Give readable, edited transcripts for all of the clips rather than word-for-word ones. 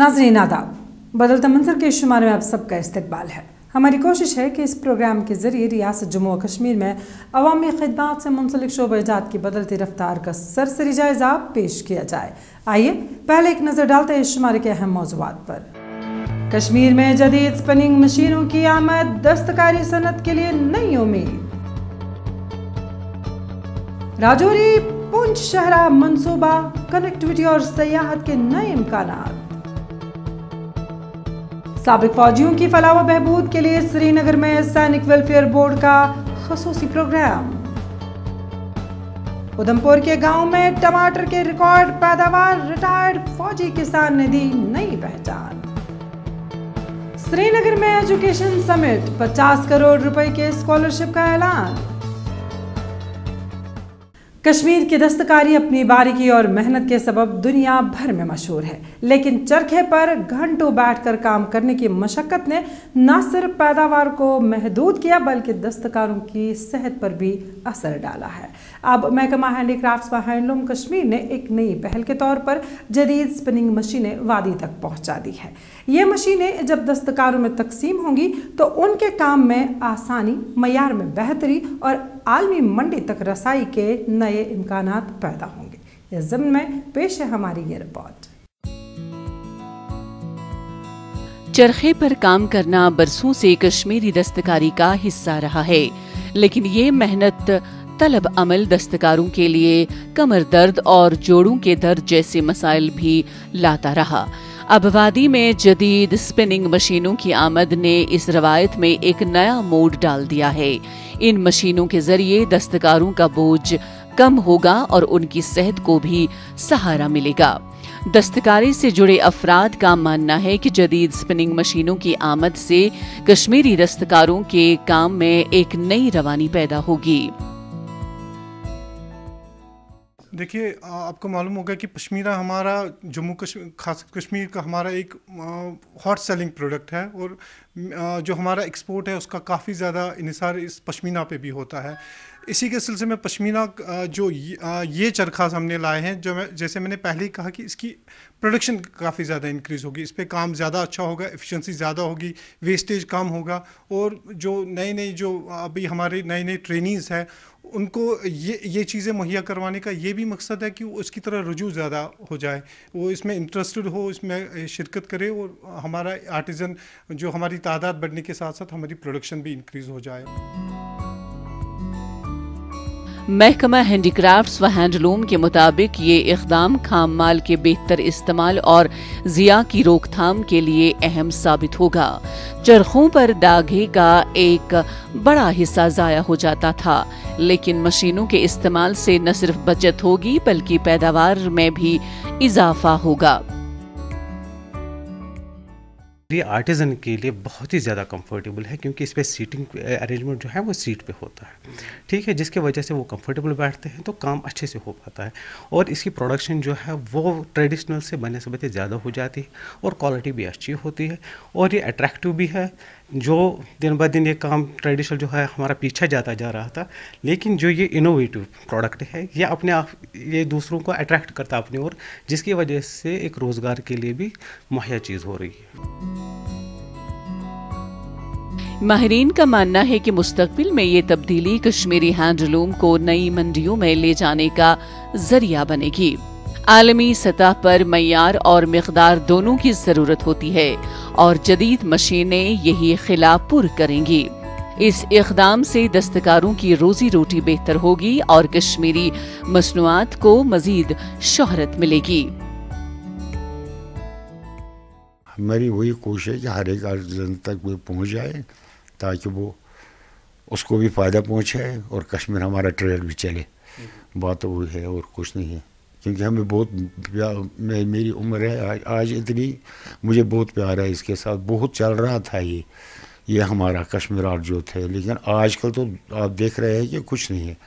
नाज़रीन आदाब, बदलता मंजर के शुमारे में आप सबका इस्तकबाल है। हमारी कोशिश है कि इस प्रोग्राम के जरिए रियासत जम्मू और कश्मीर में अवामी खिदमात से मुंसलिक शोबे-ए-जात की बदलती रफ्तार का सरसरी जायजा पेश किया जाए। आइए पहले एक नज़र डालते हैं इस शुमारे के अहम मौज़ूआत पर। कश्मीर में जदीद स्पिनिंग मशीनों की आमद, दस्तकारी सनत के लिए नई उम्मीद। राजौरी पुंछ शहरा मंसूबा, कनेक्टिविटी और सयाहत के नए इम्कानात। साबिक फौजियों की फलाह व बहबूद के लिए श्रीनगर में सैनिक वेलफेयर बोर्ड का खसूसी प्रोग्राम। उधमपुर के गांव में टमाटर के रिकॉर्ड पैदावार, रिटायर्ड फौजी किसान ने दी नई पहचान। श्रीनगर में एजुकेशन समिट, 50 करोड़ रुपए के स्कॉलरशिप का ऐलान। कश्मीर की दस्तकारी अपनी बारीकी और मेहनत के सबब दुनिया भर में मशहूर है, लेकिन चरखे पर घंटों बैठकर काम करने की मशक्कत ने न सिर्फ पैदावार को महदूद किया बल्कि दस्तकारों की सेहत पर भी असर डाला है। अब महकमा हैंडीक्राफ्ट्स व हैंडलूम कश्मीर ने एक नई पहल के तौर पर जदीद स्पिनिंग मशीनें वादी तक पहुंचा दी है। ये मशीनें जब दस्तकारों में तकसीम होंगी तो उनके काम में आसानी, मयार में बेहतरी और आलमी मंडी तक रसाई के नए इम्कानात पैदा होंगे। इस ज़मीन में पेश है हमारी ये रिपोर्ट। चरखे पर काम करना बरसों से कश्मीरी दस्तकारी का हिस्सा रहा है, लेकिन ये मेहनत तलब अमल दस्तकारों के लिए कमर दर्द और जोड़ों के दर्द जैसे मसाइल भी लाता रहा। अब वादी में जदीद स्पिनिंग मशीनों की आमद ने इस रवायत में एक नया मोड़ डाल दिया है। इन मशीनों के जरिए दस्तकारों का बोझ कम होगा और उनकी सेहत को भी सहारा मिलेगा। दस्तकारी से जुड़े अफराद का मानना है कि जदीद स्पिनिंग मशीनों की आमद से कश्मीरी दस्तकारों के काम में एक नई रवानी पैदा होगी। देखिए, आपको मालूम होगा कि पश्मीना हमारा जम्मू कश्मीर, खास कश्मीर का हमारा एक हॉट सेलिंग प्रोडक्ट है और जो हमारा एक्सपोर्ट है उसका काफ़ी ज़्यादा इन्हिसार इस पश्मीना पे भी होता है। इसी के सिलसिले में पश्मीना जो ये चरखा हमने लाए हैं, जैसे मैंने पहले ही कहा कि इसकी प्रोडक्शन काफ़ी ज़्यादा इंक्रीज़ होगी, इस पे काम ज़्यादा अच्छा होगा, एफिशिएंसी ज़्यादा होगी, वेस्टेज कम होगा और जो नई जो अभी हमारे नए ट्रेनीज़ हैं उनको ये चीज़ें मुहैया करवाने का ये भी मकसद है कि वो उसकी तरह रुझू ज़्यादा हो जाए, वो इसमें इंटरेस्टेड हो, इसमें शिरकत करे और हमारा आर्टिज़न जो हमारी तादाद बढ़ने के साथ साथ हमारी प्रोडक्शन भी इंक्रीज़ हो जाए। महकमा हैंडीक्राफ्ट्स व हैंडलूम के मुताबिक ये इक़दाम खाम माल के बेहतर इस्तेमाल और ज़िया की रोकथाम के लिए अहम साबित होगा। चरखों पर दागे का एक बड़ा हिस्सा ज़ाया हो जाता था, लेकिन मशीनों के इस्तेमाल से न सिर्फ बचत होगी बल्कि पैदावार में भी इजाफा होगा। ये आर्टिज़न के लिए बहुत ही ज़्यादा कंफर्टेबल है क्योंकि इस पर सीटिंग अरेंजमेंट जो है वो सीट पे होता है, ठीक है, जिसके वजह से वो कंफर्टेबल बैठते हैं तो काम अच्छे से हो पाता है और इसकी प्रोडक्शन जो है वो ट्रेडिशनल से बनस्बत ज़्यादा हो जाती है और क्वालिटी भी अच्छी होती है और ये अट्रैक्टिव भी है। जो दिन ब दिन ये काम ट्रेडिशनल जो है हमारा पीछे जाता जा रहा था, लेकिन जो ये इनोवेटिव प्रोडक्ट है ये अपने आप ये दूसरों को अट्रैक्ट करता है अपनी ओर, जिसकी वजह से एक रोज़गार के लिए भी मुहैया चीज़ हो रही है। माहिरीन का मानना है कि मुस्तकबिल में ये तब्दीली कश्मीरी हैंडलूम को नई मंडियों में ले जाने का जरिया बनेगी। आलमी सतह पर मयार और मिकदार दोनों की जरूरत होती है और जदीद मशीनें यही खिला पुर करेंगी। इस इक़दाम से दस्तकारों की रोजी रोटी बेहतर होगी और कश्मीरी मसनूआत को मजीद शोहरत मिलेगी। हमारी वही कोशिश है कि हर एक आर्टिज़न तक वो पहुँच जाए ताकि वो उसको भी फ़ायदा पहुँचे और कश्मीर हमारा ट्रेड भी चले। बात तो वही है और कुछ नहीं है, क्योंकि हमें बहुत मेरी उम्र है आज इतनी, मुझे बहुत प्यार है इसके साथ। बहुत चल रहा था ये हमारा कश्मीर आर्ट जो थे, लेकिन आजकल तो आप देख रहे हैं कि कुछ नहीं है,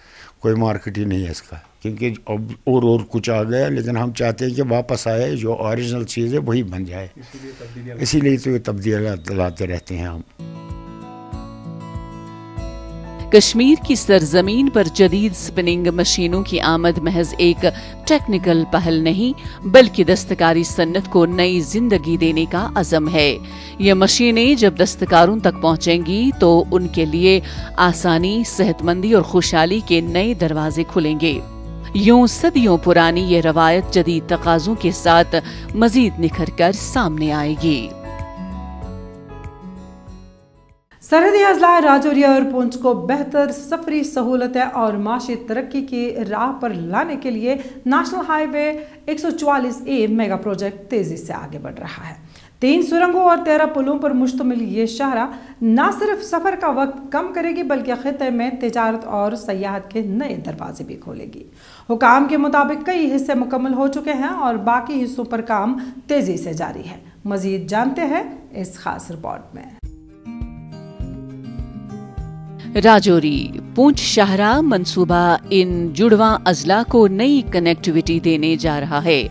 कोई मार्केट ही नहीं है इसका, क्योंकि अब और कुछ आ गया। लेकिन हम चाहते हैं कि वापस आए, जो ओरिजिनल चीज़ है वही बन जाए, इसीलिए तो ये तब्दीलियाँ लाते रहते हैं हम। कश्मीर की सरजमीन पर जदीद स्पिनिंग मशीनों की आमद महज एक टेक्निकल पहल नहीं बल्कि दस्तकारी सन्नत को नई जिंदगी देने का अज़म है। ये मशीनें जब दस्तकारों तक पहुंचेंगी तो उनके लिए आसानी, सेहतमंदी और खुशहाली के नए दरवाजे खुलेंगे। यूं सदियों पुरानी ये रवायत जदीद तकाज़ों के साथ मजीद निखर कर सामने आएगी। सरहदी अजला राजौरी और पुंछ को बेहतर सफरी सहूलतें और माशी तरक्की की राह पर लाने के लिए national highway 144A mega project तेजी से आगे बढ़ रहा है। 3 सुरंगों और 13 पुलों पर मुश्तमिल ये शाहरा न सिर्फ सफर का वक्त कम करेगी बल्कि खित्ते में तिजारत और सयाहत के नए दरवाजे भी खोलेगी। हुकाम के मुताबिक कई हिस्से मुकम्मल हो चुके हैं और बाकी हिस्सों पर काम तेजी से जारी है। मजीद जानते हैं इस खास रिपोर्ट में। राजौरी पुंछ शाहरा मंसूबा इन जुड़वा अजला को नई कनेक्टिविटी देने जा रहा है।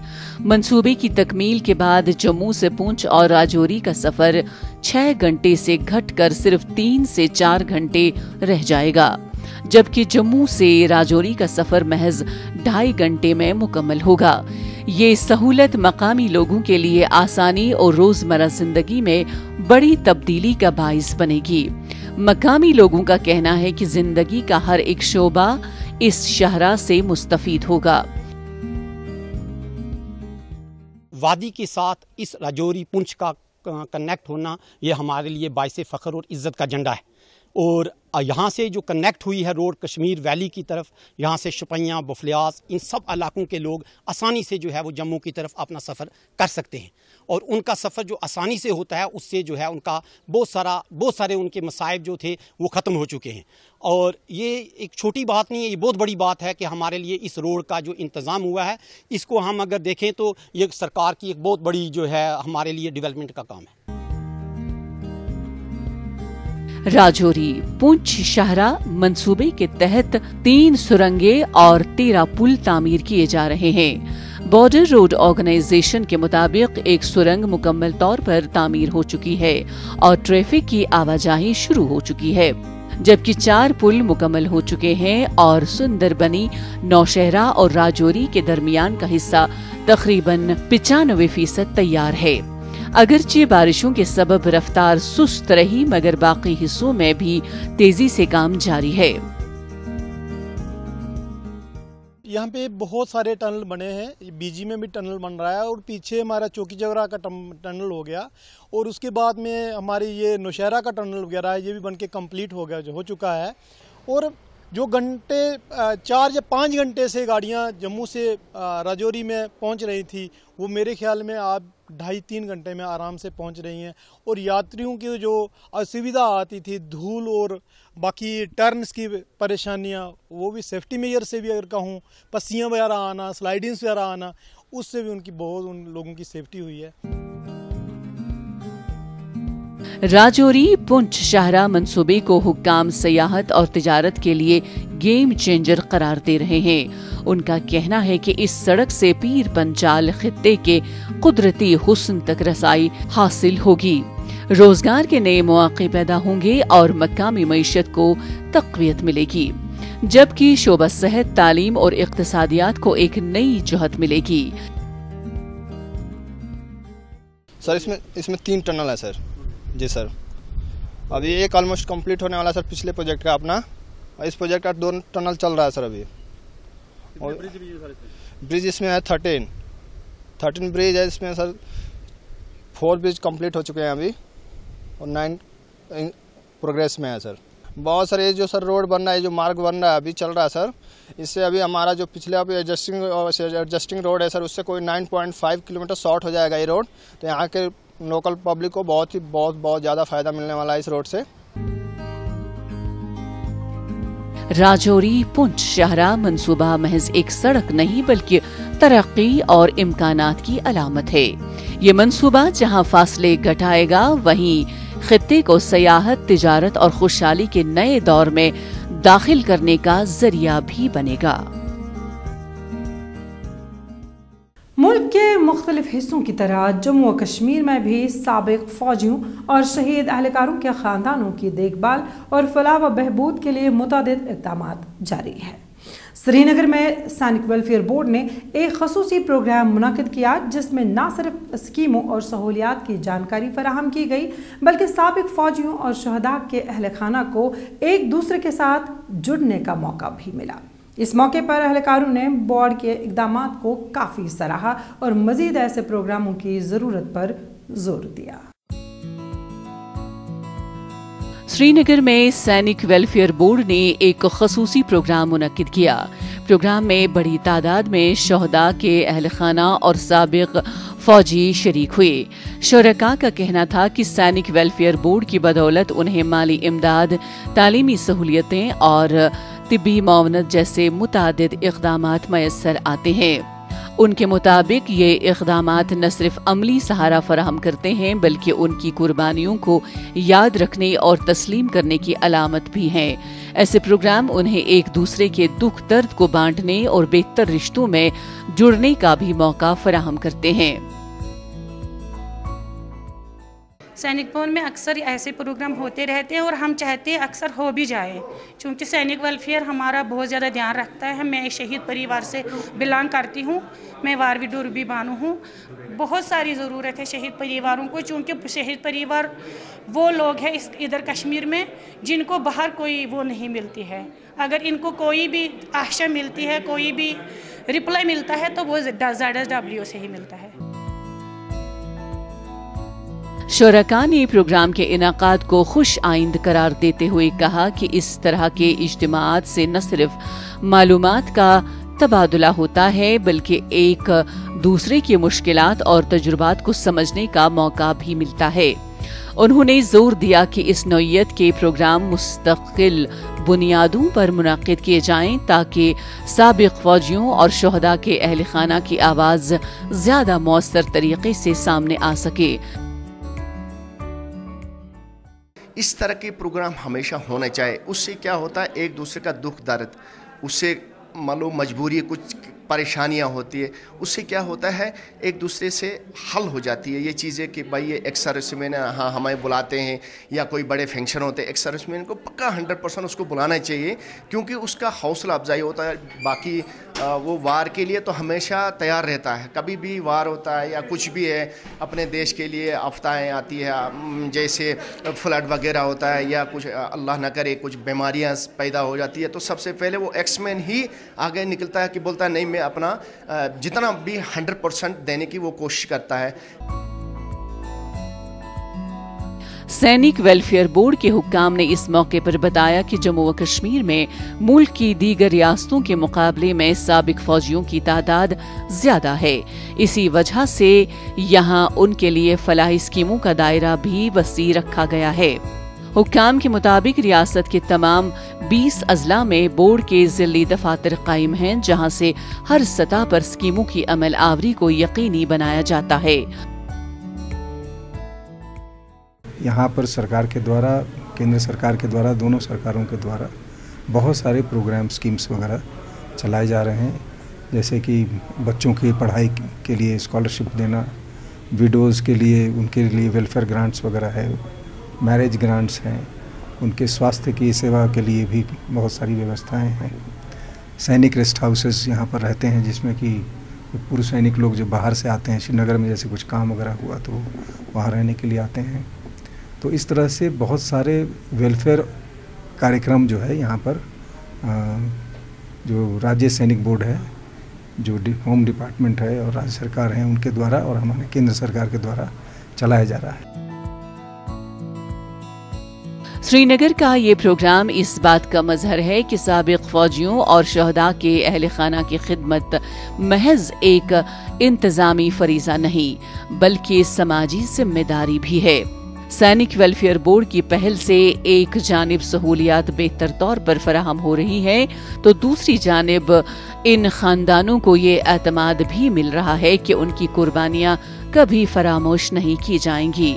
मंसूबे की तकमील के बाद जम्मू से पुंछ और राजौरी का सफर 6 घंटे से घटकर सिर्फ 3 से 4 घंटे रह जाएगा, जबकि जम्मू से राजौरी का सफर महज 2.5 घंटे में मुकम्मल होगा। ये सहूलत मकामी लोगों के लिए आसानी और रोजमर्रा जिंदगी में बड़ी तब्दीली का बाइस बनेगी। मकामी लोगों का कहना है कि जिंदगी का हर एक शोबा इस शाहरा से मुस्तफीद होगा। वादी के साथ इस राजौरी पुंछ का कनेक्ट होना ये हमारे लिए बाइसे फ़ख्र और इज़्ज़त का झंडा है। और यहाँ से जो कनेक्ट हुई है रोड कश्मीर वैली की तरफ, यहाँ से शुपियाँ, बुफलियास, इन सब इलाकों के लोग आसानी से जो है वो जम्मू की तरफ अपना सफ़र कर सकते हैं। और उनका सफ़र जो आसानी से होता है उससे जो है उनका बहुत सारे उनके मसाइब जो थे वो ख़त्म हो चुके हैं। और ये एक छोटी बात नहीं है, ये बहुत बड़ी बात है कि हमारे लिए इस रोड का जो इंतज़ाम हुआ है, इसको हम अगर देखें तो ये सरकार की एक बहुत बड़ी जो है हमारे लिए डेवलपमेंट का काम है। राजौरी पुंछ शाहरा मंसूबे के तहत 3 सुरंगे और 13 पुल तामीर किए जा रहे हैं। बॉर्डर रोड ऑर्गेनाइजेशन के मुताबिक एक सुरंग मुकम्मल तौर पर तामीर हो चुकी है और ट्रैफिक की आवाजाही शुरू हो चुकी है, जबकि 4 पुल मुकम्मल हो चुके हैं और सुंदरबनी, नौशहरा और राजौरी के दरमियान का हिस्सा तकरीबन 95% तैयार है। अगरचे बारिशों के सबब रफ्तार सुस्त रही मगर बाकी हिस्सों में भी तेजी से काम जारी है। यहाँ पे बहुत सारे टनल बने हैं, बीजी में भी टनल बन रहा है और पीछे हमारा चौकी जगरा का टनल हो गया और उसके बाद में हमारी ये नौशहरा का टनल वगैरह है, ये भी बन के कम्प्लीट हो चुका है। और जो घंटे 4 या 5 घंटे से गाड़ियाँ जम्मू से राजौरी में पहुँच रही थी वो मेरे ख्याल में आप 2.5-3 घंटे में आराम से पहुंच रही हैं। और यात्रियों की जो असुविधा आती थी, धूल और बाकी टर्न्स की परेशानियां, वो भी सेफ्टी मेजर से भी अगर कहूँ, पस्सियाँ वगैरह आना, स्लाइडिंग्स वगैरह आना, उससे भी उन लोगों की सेफ्टी हुई है। राजौरी पुंछ शाहरा मंसूबे को हुक्काम सयाहत और तिजारत के लिए गेम चेंजर करार दे रहे हैं। उनका कहना है कि इस सड़क से पीर पंचाल खित्ते के कुदरती हुस्न तक रसाई हासिल होगी, रोजगार के नए मौके पैदा होंगे और मकामी मईशत को तक़वियत मिलेगी, जबकि शोबा सेहत, तालीम और इक़्तिसादियात को एक नई जुहत मिलेगी। सर इसमें 3 टनल है सर। जी सर, अभी एक ऑलमोस्ट कंप्लीट होने वाला है सर पिछले प्रोजेक्ट का अपना, इस प्रोजेक्ट का 2 टनल चल रहा है सर अभी। और ब्रिज इसमें है 13 ब्रिज है इसमें सर। 4 ब्रिज कंप्लीट हो चुके हैं अभी और 9 प्रोग्रेस में है सर। बहुत सारे जो सर रोड बन रहा है, जो मार्ग बन रहा है अभी चल रहा है सर, इससे अभी हमारा जो पिछले अभी एडजस्टिंग रोड है सर, उससे कोई 9.5 किलोमीटर शॉर्ट हो जाएगा ये रोड। तो यहाँ के लोकल पब्लिक को बहुत ज़्यादा फायदा मिलने वाला है इस रोड से। राजौरी पुंछ शाहरा मंसूबा महज एक सड़क नहीं बल्कि तरक्की और इम्कानात की अलामत है। ये मंसूबा जहां फासले घटाएगा वहीं खित्ते को सयाहत, तिजारत और खुशहाली के नए दौर में दाखिल करने का जरिया भी बनेगा। मुल्क के मुख्तलिफ हिस्सों की तरह जम्मू व कश्मीर में भी साबिक फौजियों और शहीद अहलकारों के ख़ानदानों की देखभाल और फलाह व बहबूद के लिए मुतअद्दिद इक़दाम जारी है। श्रीनगर में सैनिक वेलफेयर बोर्ड ने एक खसूसी प्रोग्राम मुनक़िद किया जिसमें न सिर्फ स्कीमों और सहूलियात की जानकारी फराहम की गई बल्कि साबिक फौजियों और शहदा के अहल खाना को एक दूसरे के साथ जुड़ने का मौका भी मिला। इस मौके पर अहलकारों ने बोर्ड के इक़दामात को काफ़ी सराहा और मज़ीद ऐसे प्रोग्रामों की ज़रूरत पर जोर दिया। श्रीनगर में सैनिक वेलफेयर बोर्ड ने एक खसूसी प्रोग्राम मुनक्किद किया। प्रोग्राम में बड़ी तादाद में शहदा के अहल खाना और साबिक फौजी शरीक हुए। शुरका का कहना था कि सैनिक वेलफेयर बोर्ड की बदौलत उन्हें माली इमदाद, तालीमी सहूलियतें और तिब्बी मुआवनत जैसे मुतादिद इक़दामात मयस्सर आते हैं। उनके मुताबिक ये इक़दामात न सिर्फ अमली सहारा फराहम करते हैं बल्कि उनकी कुर्बानियों को याद रखने और तस्लीम करने की अलामत भी हैं। ऐसे प्रोग्राम उन्हें एक दूसरे के दुख दर्द को बांटने और बेहतर रिश्तों में जुड़ने का भी मौका फराहम करते हैं। सैनिक भवन में अक्सर ऐसे प्रोग्राम होते रहते हैं और हम चाहते हैं अक्सर हो भी जाए, क्योंकि सैनिक वेलफेयर हमारा बहुत ज़्यादा ध्यान रखता है। मैं शहीद परिवार से बिलोंग करती हूँ, मैं वार विडोर भी बानू हूँ। बहुत सारी ज़रूरत है शहीद परिवारों को, क्योंकि शहीद परिवार वो लोग हैं इधर कश्मीर में जिनको बाहर कोई वो नहीं मिलती है। अगर इनको कोई भी आशा मिलती है, कोई भी रिप्लाई मिलता है तो वो ZSW से ही मिलता है। शुरका ने प्रोग्राम के इनाकाद को खुश आइंद करार देते हुए कहा कि इस तरह के इज्तिमाआत से न सिर्फ मालूमात का तबादुला होता है बल्कि एक दूसरे की मुश्किलात और तजुर्बात को समझने का मौका भी मिलता है। उन्होंने जोर दिया कि इस नौइयत के प्रोग्राम मुस्तकिल बुनियादों पर मुनाकिद किए जाएं ताकि साबिक फौजियों और शहदा के अहल खाना की आवाज़ ज्यादा मौसर तरीके से सामने आ सके। इस तरह के प्रोग्राम हमेशा होने चाहिए। उससे क्या होता है, एक दूसरे का दुख दर्द, उससे मान लो मजबूरी, कुछ परेशानियां होती है, उससे क्या होता है एक दूसरे से हल हो जाती है ये चीज़ें कि भाई ये एक्स सर्विसमैन हाँ हमें बुलाते हैं या कोई बड़े फंक्शन होते हैं, एक्स सर्विसमैन को पक्का 100% उसको बुलाना चाहिए, क्योंकि उसका हौसला अफजाई होता है। बाकी वो वार के लिए तो हमेशा तैयार रहता है, कभी भी वार होता है या कुछ भी है अपने देश के लिए आफताएँ आती है, जैसे फ्लड वगैरह होता है या कुछ अल्लाह न करे कुछ बीमारियाँ पैदा हो जाती है, तो सबसे पहले वो एक्समैन ही आगे निकलता है कि बोलता है नहीं मैं अपना जितना भी 100% देने की वो कोशिश करता है। सैनिक वेलफेयर बोर्ड के हुक्काम ने इस मौके पर बताया कि जम्मू व कश्मीर में मुल्क की दीगर रियासतों के मुकाबले में साबिक फौजियों की तादाद ज्यादा है। इसी वजह से यहाँ उनके लिए फलाही स्कीमों का दायरा भी वसी रखा गया है। हुक्काम के मुताबिक रियासत के तमाम 20 अजला में बोर्ड के जिली दफातर कायम हैं, जहां से हर सतह पर स्कीमों की अमल आवरी को यकीनी बनाया जाता है। यहाँ पर सरकार के द्वारा, केंद्र सरकार के द्वारा, दोनों सरकारों के द्वारा बहुत सारे प्रोग्राम स्कीम्स वगैरह चलाए जा रहे हैं, जैसे कि बच्चों की पढ़ाई के लिए स्कॉलरशिप देना, विडोज़ के लिए उनके लिए वेलफेयर ग्रांट्स वगैरह है, मैरिज ग्रांट्स हैं, उनके स्वास्थ्य की सेवा के लिए भी बहुत सारी व्यवस्थाएं हैं। सैनिक रेस्ट हाउसेस यहाँ पर रहते हैं जिसमें कि पूर्व सैनिक लोग जो बाहर से आते हैं, श्रीनगर में जैसे कुछ काम वगैरह हुआ तो वहाँ रहने के लिए आते हैं। तो इस तरह से बहुत सारे वेलफेयर कार्यक्रम जो है यहाँ पर जो राज्य सैनिक बोर्ड है, जो होम डिपार्टमेंट है और राज्य सरकार है उनके द्वारा और हमारे केंद्र सरकार के द्वारा चलाया जा रहा है। श्रीनगर का ये प्रोग्राम इस बात का मजहर है कि साबिक फौजियों और शहदा के अहल खाना की खिदमत महज एक इंतजामी फरीजा नहीं बल्कि समाजी जिम्मेदारी भी है। सैनिक वेलफेयर बोर्ड की पहल से एक जानिब सहूलियात बेहतर तौर पर फराहम हो रही है तो दूसरी जानिब इन खानदानों को ये एतमाद भी मिल रहा है कि उनकी कुर्बानियां कभी फरामोश नहीं की जाएंगी।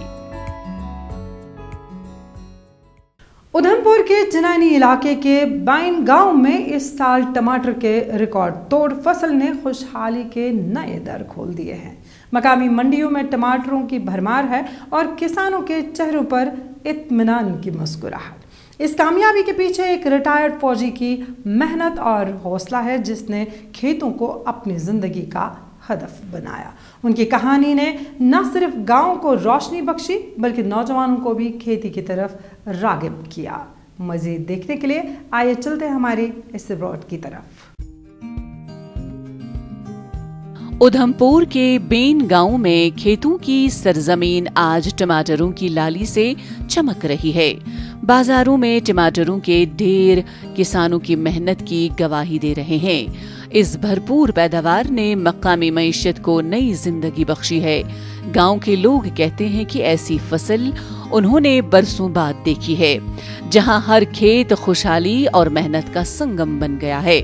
उधमपुर के चिनानी इलाके के बाइन गांव में इस साल टमाटर के रिकॉर्ड तोड़ फसल ने खुशहाली के नए दर खोल दिए हैं। मकामी मंडियों में टमाटरों की भरमार है और किसानों के चेहरों पर इत्मीनान की मुस्कुराहट। इस कामयाबी के पीछे एक रिटायर्ड फौजी की मेहनत और हौसला है, जिसने खेतों को अपनी जिंदगी का हदफ बनाया। उनकी कहानी ने न सिर्फ गांव को रोशनी बख्शी बल्कि नौजवानों को भी खेती की तरफ रागिब किया। मजीद देखने के लिए आइए चलते हैं हमारी इस रिपोर्ट की तरफ। उधमपुर के बेन गांव में खेतों की सरजमीन आज टमाटरों की लाली से चमक रही है। बाजारों में टमाटरों के ढेर किसानों की मेहनत की गवाही दे रहे हैं। इस भरपूर पैदावार ने मकामी मईशत को नई जिंदगी बख्शी है। गांव के लोग कहते हैं कि ऐसी फसल उन्होंने बरसों बाद देखी है, जहां हर खेत खुशहाली और मेहनत का संगम बन गया है।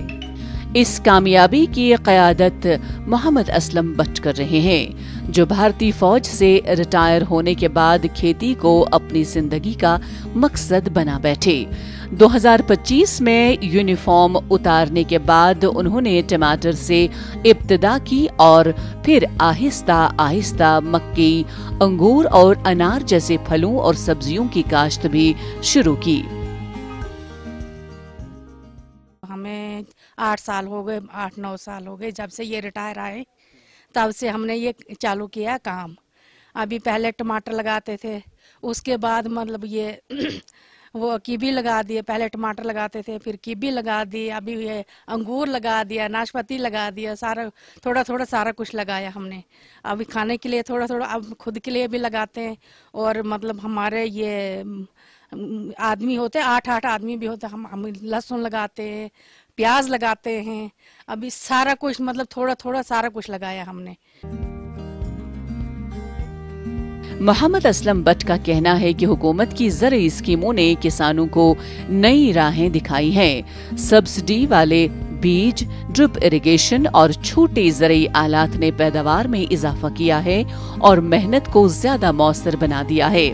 इस कामयाबी की क़यादत मोहम्मद असलम बट कर रहे हैं, जो भारतीय फौज से रिटायर होने के बाद खेती को अपनी जिंदगी का मकसद बना बैठे। 2025 में यूनिफॉर्म उतारने के बाद उन्होंने टमाटर से इब्तिदा की और फिर आहिस्ता आहिस्ता मक्की, अंगूर और अनार जैसे फलों और सब्जियों की काश्त भी शुरू की। हमें 8 साल हो गए, 8-9 साल हो गए जब से ये रिटायर आए, तब से हमने ये चालू किया काम। अभी पहले टमाटर लगाते थे, उसके बाद मतलब ये वो कीवी लगा दिए। पहले टमाटर लगाते थे, फिर कीवी लगा दी, अभी ये अंगूर लगा दिया, नाशपाती लगा दिया, सारा थोड़ा थोड़ा सारा कुछ लगाया हमने। अभी खाने के लिए थोड़ा थोड़ा, अब खुद के लिए भी लगाते हैं। और मतलब हमारे ये आदमी होते 8-8 आदमी भी होते, हम लहसुन लगाते हैं, प्याज लगाते हैं। अभी सारा कुछ मतलब थोड़ा थोड़ा सारा कुछ लगाया हमने। मोहम्मद असलम बट का कहना है कि हुकूमत की ज़रूरी स्कीमों ने किसानों को नई राहें दिखाई हैं। सब्सिडी वाले बीज, ड्रिप इरिगेशन और छोटे ज़रूरी आलात ने पैदावार में इजाफा किया है और मेहनत को ज्यादा मौसर बना दिया है।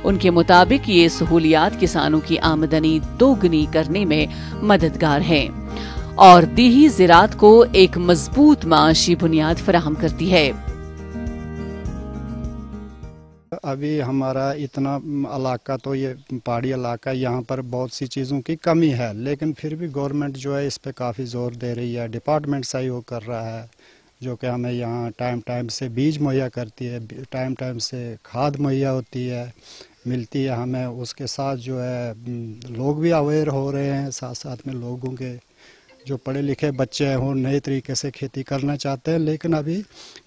उनके मुताबिक ये सहूलियात किसानों की आमदनी दोगुनी करने में मददगार हैं और दीही ज़राअत को एक मजबूत माशी बुनियाद फराहम करती है। अभी हमारा इतना इलाका तो ये पहाड़ी इलाका, यहाँ पर बहुत सी चीज़ों की कमी है, लेकिन फिर भी गवर्नमेंट जो है इस पे काफ़ी ज़ोर दे रही है। डिपार्टमेंट सहयोग कर रहा है, जो कि हमें यहाँ टाइम टाइम से बीज मुहैया करती है, टाइम टाइम से खाद मुहैया होती है, मिलती है हमें। उसके साथ जो है लोग भी अवेयर हो रहे हैं, साथ साथ में लोगों के जो पढ़े लिखे बच्चे हैं वो नए तरीके से खेती करना चाहते हैं, लेकिन अभी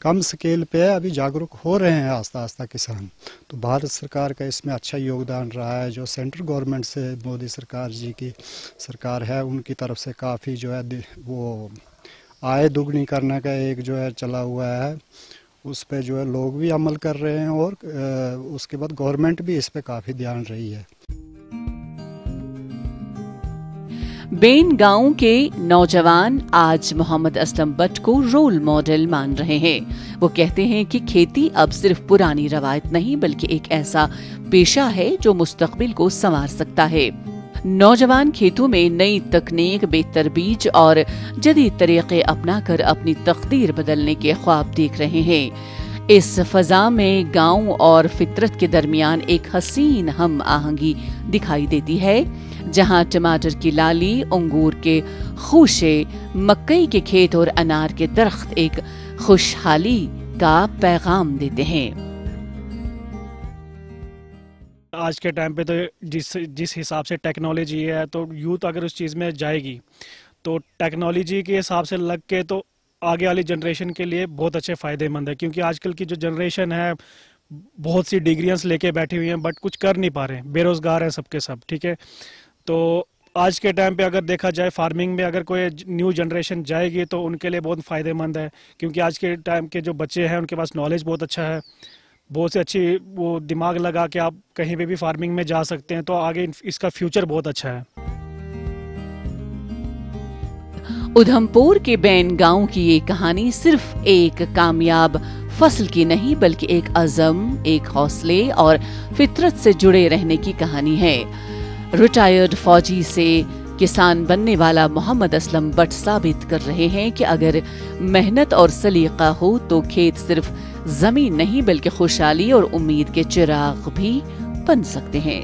कम स्केल पे अभी जागरूक हो रहे हैं आस्ता आस्ता किसान। तो भारत सरकार का इसमें अच्छा योगदान रहा है। जो सेंट्रल गवर्नमेंट से मोदी सरकार जी की सरकार है, उनकी तरफ से काफ़ी जो है वो आय दुगनी करने का एक जो है चला हुआ है, उस पे जो है लोग भी अमल कर रहे हैं और उसके बाद गवर्नमेंट भी इस पे काफ़ी ध्यान रही है। बेन गांव के नौजवान आज मोहम्मद असलम बट को रोल मॉडल मान रहे हैं। वो कहते हैं कि खेती अब सिर्फ पुरानी रवायत नहीं बल्कि एक ऐसा पेशा है जो मुस्तकबिल को संवार सकता है। नौजवान खेतों में नई तकनीक, बेहतर बीज और जदीद तरीके अपनाकर अपनी तकदीर बदलने के ख्वाब देख रहे हैं। इस फजा में गांव और फितरत के दरमियान एक हसीन हम आहंगी दिखाई देती है, जहां टमाटर की लाली, अंगूर के खूशे, मकई के खेत और अनार के दरख्त एक खुशहाली का पैगाम देते हैं। आज के टाइम पे तो जिस हिसाब से टेक्नोलॉजी है, तो यूथ अगर उस चीज़ में जाएगी तो टेक्नोलॉजी के हिसाब से लग के तो आगे वाली जनरेशन के लिए बहुत अच्छे फ़ायदेमंद है। क्योंकि आजकल की जो जनरेशन है बहुत सी डिग्रियां लेके बैठी हुई हैं बट कुछ कर नहीं पा रहे हैं, बेरोज़गार हैं सबके सब। ठीक है, तो आज के टाइम पे अगर देखा जाए फार्मिंग में अगर कोई न्यू जनरेशन जाएगी तो उनके लिए बहुत फ़ायदेमंद है। क्योंकि आज के टाइम के जो बच्चे हैं उनके पास नॉलेज बहुत अच्छा है, बहुत से अच्छी वो दिमाग लगा के आप कहीं पे भी फार्मिंग में जा सकते हैं, तो आगे इसका फ्यूचर बहुत अच्छा है। उधमपुर के बैन गांव की ये कहानी सिर्फ एक कामयाब फसल की नहीं बल्कि एक अज़म, एक हौसले और फितरत से जुड़े रहने की कहानी है। रिटायर्ड फौजी से किसान बनने वाला मोहम्मद असलम बट साबित कर रहे हैं कि अगर मेहनत और सलीका हो तो खेत सिर्फ जमीन नहीं बल्कि खुशहाली और उम्मीद के चिराग भी बन सकते हैं।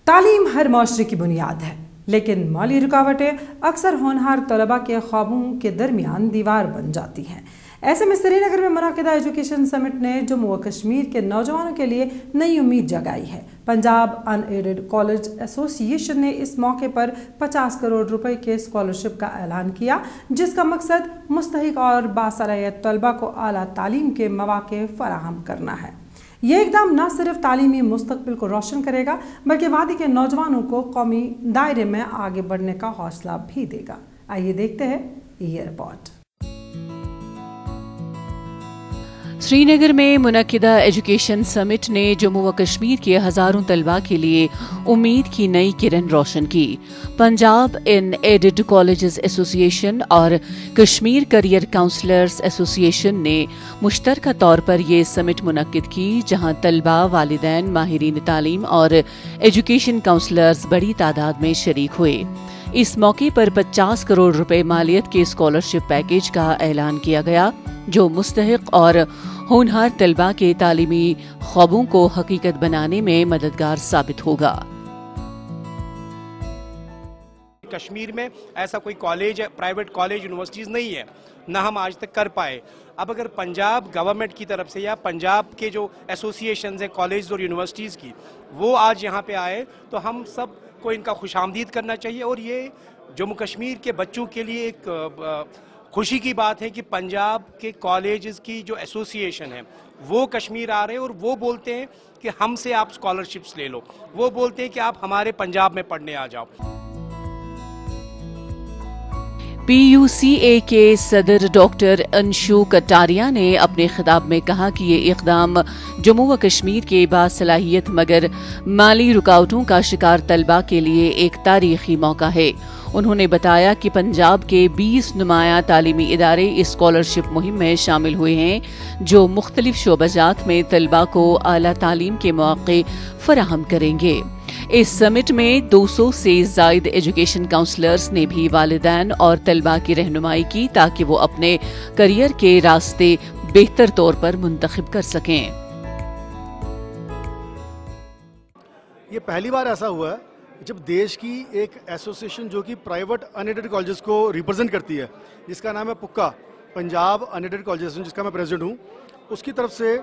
तालीम हर माशरे की बुनियाद है, लेकिन माली रुकावटें अक्सर होनहार तलबा के ख्वाबों के दरमियान दीवार बन जाती हैं। ऐसे में श्रीनगर में मुनाकिदा एजुकेशन समिट ने जम्मू व कश्मीर के नौजवानों के लिए नई उम्मीद जगाई है। पंजाब अनएडेड कॉलेज एसोसिएशन ने इस मौके पर 50 करोड़ रुपए के स्कॉलरशिप का ऐलान किया, जिसका मकसद मुस्तहिक और बासलाहियत तलबा को आला तालीम के मौके फराहम करना है। ये इकदाम न सिर्फ तालीमी मुस्तकबिल को रोशन करेगा बल्कि वादी के नौजवानों को कौमी दायरे में आगे बढ़ने का हौसला भी देगा। आइए देखते हैं ये रिपोर्ट। श्रीनगर में मुनक्किदा एजुकेशन समिट ने जम्मू व कश्मीर के हजारों तलबा के लिए उम्मीद की नई किरण रोशन की। पंजाब इन एडेड कॉलेजेस एसोसिएशन और कश्मीर करियर काउंसलर्स एसोसिएशन ने मुश्तरका तौर पर ये समिट मुनक्किद की, जहां तलबा, वालिदैन, माहिरीन तालीम और एजुकेशन काउंसलर्स बड़ी तादाद में शरीक हुए। इस मौके पर 50 करोड़ रुपए मालियत के स्कॉलरशिप पैकेज का ऐलान किया गया, जो मुस्तहिक और होनहार तलबा के तालीमी ख्वाबों को हकीकत बनाने में मददगार साबित होगा। कश्मीर में ऐसा कोई कॉलेज, प्राइवेट कॉलेज, यूनिवर्सिटीज़ नहीं है, ना हम आज तक कर पाए। अब अगर पंजाब गवर्नमेंट की तरफ से या पंजाब के जो एसोसिएशंस हैं कॉलेज और यूनिवर्सिटीज़ की, वो आज यहाँ पे आए तो हम सब को इनका खुशामदीद करना चाहिए। और ये जम्मू कश्मीर के बच्चों के लिए एक खुशी की बात है कि पंजाब के कॉलेजेस की जो एसोसिएशन है वो कश्मीर आ रहे हैं और वो बोलते हैं कि हमसे आप स्कॉलरशिप्स ले लो, वो बोलते हैं कि आप हमारे पंजाब में पढ़ने आ जाओ। PUCA के सदर डॉक्टर अंशु कटारिया ने अपने खिताब में कहा कि ये इक़दाम जम्मू व कश्मीर के बासलाहियत मगर माली रुकावटों का शिकार तलबा के लिए एक तारीखी मौका है। उन्होंने बताया कि पंजाब के 20 नुमाया तालीमी इदारे इस स्कॉलरशिप मुहिम में शामिल हुए हैं, जो मुख्तलिफ शोबाजात में तलबा को आला तालीम के मौके फराहम करेंगे। इस समिट में 200 से ज़ायद एजुकेशन काउंसलर्स ने भी वालिदैन और तलबा की रहनुमाई की, ताकि वो अपने करियर के रास्ते बेहतर तौर पर मुंतखब कर सकें। ये पहली बार ऐसा हुआ है जब देश की एक एसोसिएशन जो कि प्राइवेट अनएडेड कॉलेजेस को रिप्रेजेंट करती है, जिसका नाम है पुक्का, पंजाब अनएडेड कॉलेज, जिसका मैं प्रेसिडेंट हूँ, उसकी तरफ से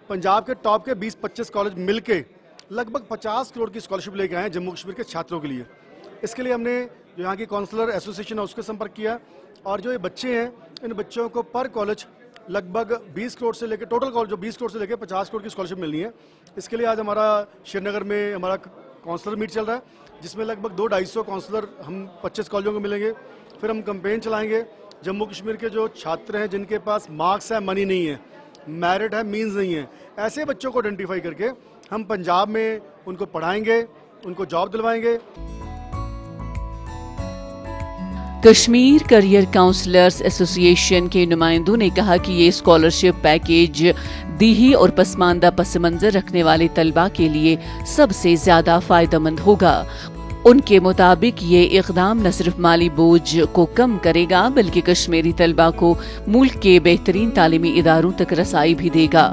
पंजाब के टॉप के 20-25 कॉलेज मिलके लगभग 50 करोड़ की स्कॉलरशिप लेके आए हैं जम्मू कश्मीर के छात्रों के लिए। इसके लिए हमने जो यहाँ की काउंसलर एसोसिएशन है उसके संपर्क किया, और जो ये बच्चे हैं इन बच्चों को पर कॉलेज लगभग 20 करोड़ से लेकर टोटल कॉलेज जो 20 करोड़ से लेकर 50 करोड़ की स्कॉलरशिप मिलनी है। इसके लिए आज हमारा श्रीनगर में हमारा काउंसलर मीट चल रहा है, जिसमें लगभग 200-250 काउंसलर हम 25 कॉलेजों को मिलेंगे। फिर हम कैंपेन चलाएंगे। जम्मू कश्मीर के जो छात्र हैं जिनके पास मार्क्स है, मनी नहीं है, मेरिट है, मीन्स नहीं है, ऐसे बच्चों को आइडेंटिफाई करके हम पंजाब में उनको पढ़ाएंगे, उनको जॉब दिलवाएंगे। कश्मीर करियर काउंसलर्स एसोसिएशन के नुमाइंदों ने कहा कि ये स्कॉलरशिप पैकेज दीही और पसमानदा पस मंजर रखने वाले तलबा के लिए सबसे ज्यादा फायदेमंद होगा। उनके मुताबिक ये इक़दाम न सिर्फ माली बोझ को कम करेगा बल्कि कश्मीरी तलबा को मुल्क के बेहतरीन तालीमी इदारों तक रसाई भी देगा।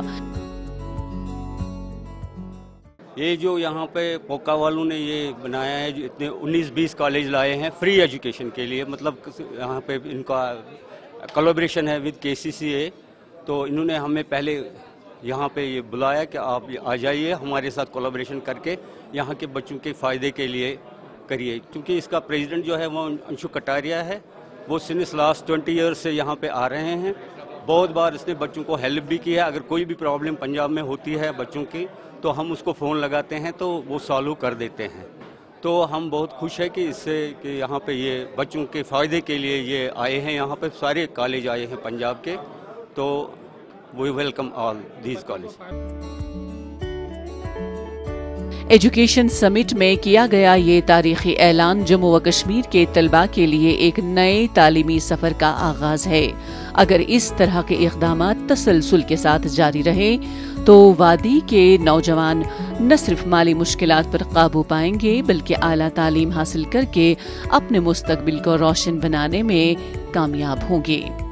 ये जो यहाँ पे पोका वालों ने ये बनाया है, जो इतने 19-20 कॉलेज लाए हैं फ्री एजुकेशन के लिए, मतलब यहाँ पे इनका कोलैबोरेशन है विद KCCA, तो इन्होंने हमें पहले यहाँ पे ये बुलाया कि आप आ जाइए हमारे साथ कोलैबोरेशन करके यहाँ के बच्चों के फ़ायदे के लिए करिए। क्योंकि इसका प्रेसिडेंट जो है वो अंशु कटारिया है, वो सिंस लास्ट 20 ईयर्स से यहाँ पे आ रहे हैं। बहुत बार इसने बच्चों को हेल्प भी की है। अगर कोई भी प्रॉब्लम पंजाब में होती है बच्चों की, तो हम उसको फ़ोन लगाते हैं तो वो सॉल्व कर देते हैं। तो हम बहुत खुश है कि इससे कि यहाँ पे ये बच्चों के फ़ायदे के लिए ये आए हैं, यहाँ पे सारे कॉलेज आए हैं पंजाब के, तो we welcome all these college. Education summit में किया गया ये तारीखी ऐलान जम्मू व कश्मीर के तलबा के लिए एक नए तालीमी सफ़र का आगाज़ है। अगर इस तरह के इक़दामात तसलसल के साथ जारी रहे तो वादी के नौजवान न सिर्फ माली मुश्किलात पर काबू पाएंगे बल्कि आला तालीम हासिल करके अपने मुस्तकबिल को रोशन बनाने में कामयाब होंगे।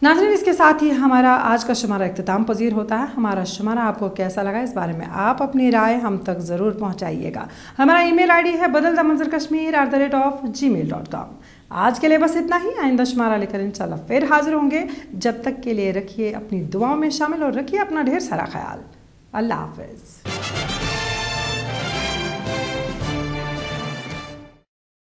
नाज़रीन, इसके साथ ही हमारा आज का शुमारा इख्तिताम पजीर होता है। हमारा शुमारा आपको कैसा लगा, इस बारे में आप अपनी राय हम तक ज़रूर पहुंचाइएगा। हमारा ईमेल आईडी है badaldamanzarkashmir@gmail.com। आज के लिए बस इतना ही। आइंदा शुमारा लेकर इंशाल्लाह फिर हाजिर होंगे। जब तक के लिए रखिए अपनी दुआओं में शामिल और रखिए अपना ढेर सारा ख्याल। अल्लाह हाफ़िज़।